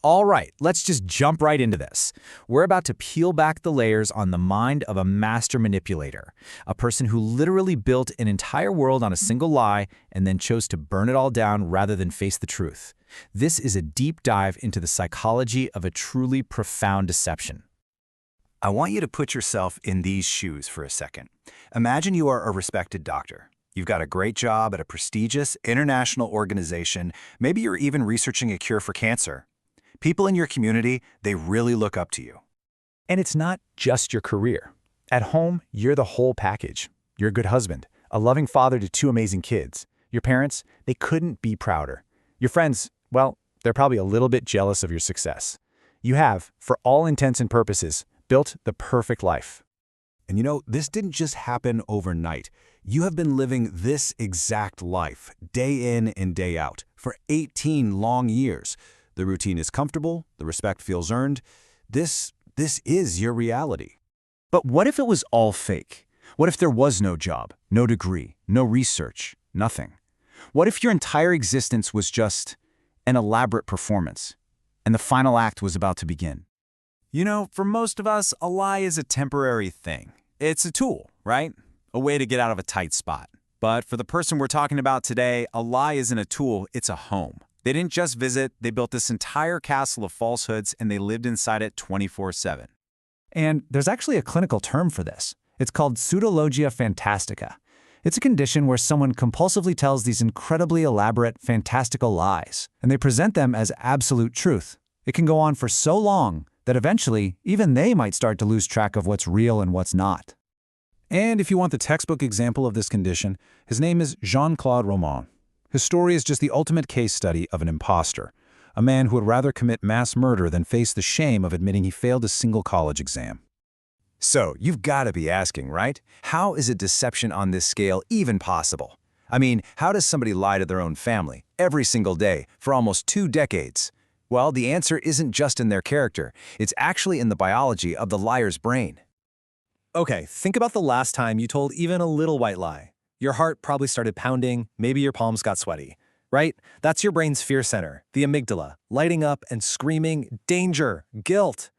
All right, let's just jump right into this. We're about to peel back the layers on the mind of a master manipulator, a person who literally built an entire world on a single lie and then chose to burn it all down rather than face the truth. This is a deep dive into the psychology of a truly profound deception. I want you to put yourself in these shoes for a second. Imagine you are a respected doctor. You've got a great job at a prestigious international organization. Maybe you're even researching a cure for cancer. People in your community, they really look up to you. And it's not just your career. At home, you're the whole package. You're a good husband, a loving father to 2 amazing kids. Your parents, they couldn't be prouder. Your friends, well, they're probably a little bit jealous of your success. You have, for all intents and purposes, built the perfect life. And you know, this didn't just happen overnight. You have been living this exact life, day in and day out, for 18 long years. The routine is comfortable, the respect feels earned. This is your reality. But what if it was all fake? What if there was no job, no degree, no research, nothing? What if your entire existence was just an elaborate performance, and the final act was about to begin? You know, for most of us, a lie is a temporary thing. It's a tool, right? A way to get out of a tight spot. But for the person we're talking about today, a lie isn't a tool, it's a home. They didn't just visit, they built this entire castle of falsehoods and they lived inside it 24/7. And there's actually a clinical term for this. It's called Pseudologia Fantastica. It's a condition where someone compulsively tells these incredibly elaborate, fantastical lies, and they present them as absolute truth. It can go on for so long that eventually, even they might start to lose track of what's real and what's not. And if you want the textbook example of this condition, his name is Jean-Claude Romand. His story is just the ultimate case study of an imposter, a man who would rather commit mass murder than face the shame of admitting he failed a single college exam. So, you've got to be asking, right? How is a deception on this scale even possible? I mean, how does somebody lie to their own family every single day for almost 2 decades? Well, the answer isn't just in their character. It's actually in the biology of the liar's brain. Okay, think about the last time you told even a little white lie. Your heart probably started pounding, maybe your palms got sweaty, right? That's your brain's fear center, the amygdala, lighting up and screaming, danger, guilt.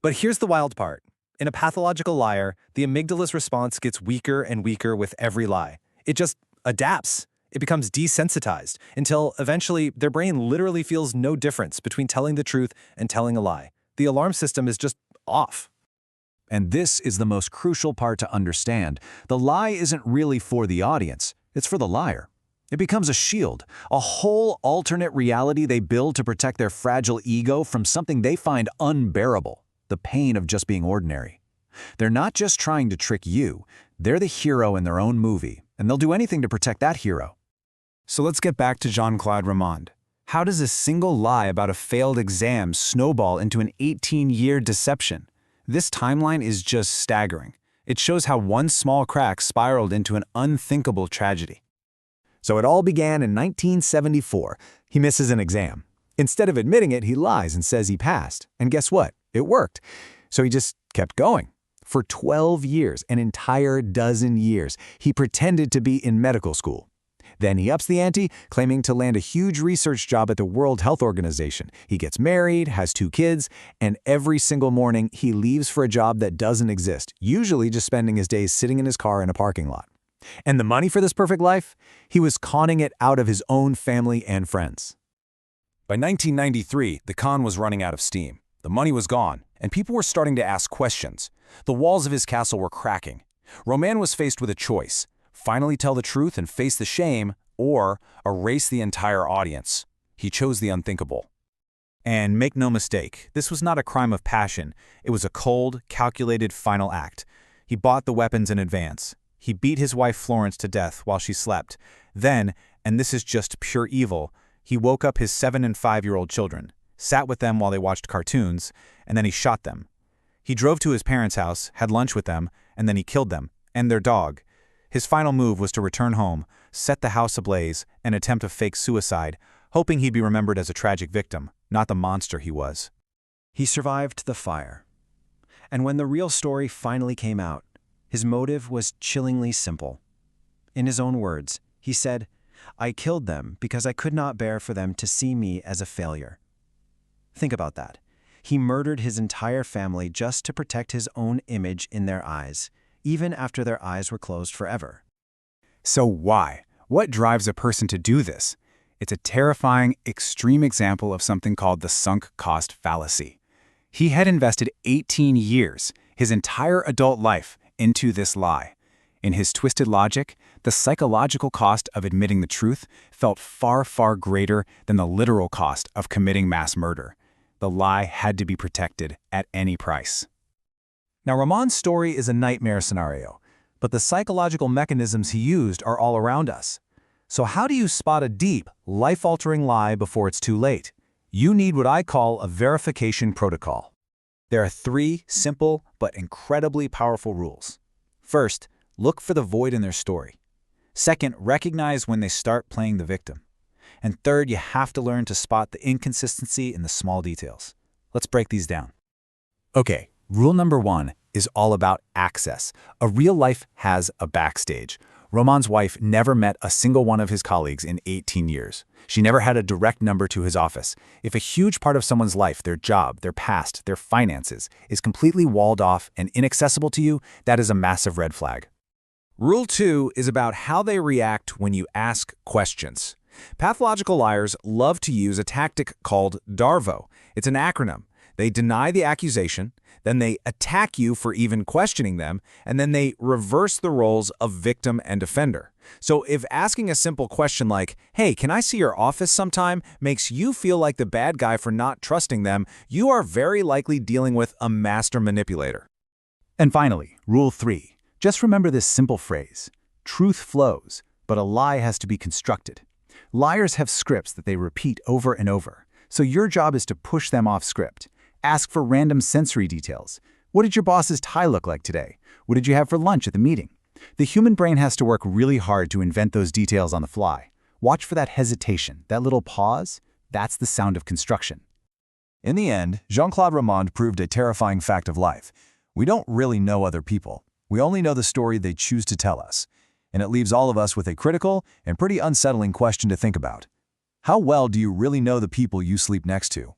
But here's the wild part. In a pathological liar, the amygdala's response gets weaker and weaker with every lie. It just adapts. It becomes desensitized until eventually their brain literally feels no difference between telling the truth and telling a lie. The alarm system is just off. And this is the most crucial part to understand. The lie isn't really for the audience, it's for the liar. It becomes a shield, a whole alternate reality they build to protect their fragile ego from something they find unbearable, the pain of just being ordinary. They're not just trying to trick you, they're the hero in their own movie, and they'll do anything to protect that hero. So let's get back to Jean-Claude Romand. How does a single lie about a failed exam snowball into an 18-year deception? This timeline is just staggering. It shows how one small crack spiraled into an unthinkable tragedy. So it all began in 1974. He misses an exam. Instead of admitting it, he lies and says he passed. And guess what? It worked. So he just kept going. For 12 years, an entire dozen years, he pretended to be in medical school. Then he ups the ante, claiming to land a huge research job at the World Health Organization. He gets married, has 2 kids, and every single morning he leaves for a job that doesn't exist, usually just spending his days sitting in his car in a parking lot. And the money for this perfect life? He was conning it out of his own family and friends. By 1993, the con was running out of steam. The money was gone, and people were starting to ask questions. The walls of his castle were cracking. Romand was faced with a choice: finally tell the truth and face the shame, or erase the entire audience. He chose the unthinkable. And make no mistake, this was not a crime of passion. It was a cold, calculated final act. He bought the weapons in advance. He beat his wife Florence to death while she slept. Then, and this is just pure evil, he woke up his 7- and 5-year-old children, sat with them while they watched cartoons, and then he shot them. He drove to his parents' house, had lunch with them, and then he killed them, and their dog. His final move was to return home, set the house ablaze, and attempt a fake suicide, hoping he'd be remembered as a tragic victim, not the monster he was. He survived the fire. And when the real story finally came out, his motive was chillingly simple. In his own words, he said, "I killed them because I could not bear for them to see me as a failure." Think about that. He murdered his entire family just to protect his own image in their eyes, even after their eyes were closed forever. So why? What drives a person to do this? It's a terrifying, extreme example of something called the sunk cost fallacy. He had invested 18 years, his entire adult life, into this lie. In his twisted logic, the psychological cost of admitting the truth felt far, far greater than the literal cost of committing mass murder. The lie had to be protected at any price. Now, Romand's story is a nightmare scenario, but the psychological mechanisms he used are all around us. So how do you spot a deep, life-altering lie before it's too late? You need what I call a verification protocol. There are 3 simple but incredibly powerful rules. First, look for the void in their story. Second, recognize when they start playing the victim. And third, you have to learn to spot the inconsistency in the small details. Let's break these down. Okay, rule number 1 is all about access. A real life has a backstage. Romand's wife never met a single one of his colleagues in 18 years. She never had a direct number to his office. If a huge part of someone's life, their job, their past, their finances, is completely walled off and inaccessible to you, that is a massive red flag. Rule 2 is about how they react when you ask questions. Pathological liars love to use a tactic called DARVO. It's an acronym. They deny the accusation, then they attack you for even questioning them, and then they reverse the roles of victim and offender. So if asking a simple question like, "Hey, can I see your office sometime?" makes you feel like the bad guy for not trusting them, you are very likely dealing with a master manipulator. And finally, rule 3. Just remember this simple phrase. Truth flows, but a lie has to be constructed. Liars have scripts that they repeat over and over, so your job is to push them off script. Ask for random sensory details. What did your boss's tie look like today? What did you have for lunch at the meeting? The human brain has to work really hard to invent those details on the fly. Watch for that hesitation, that little pause. That's the sound of construction. In the end, Jean-Claude Romand proved a terrifying fact of life. We don't really know other people. We only know the story they choose to tell us. And it leaves all of us with a critical and pretty unsettling question to think about. How well do you really know the people you sleep next to?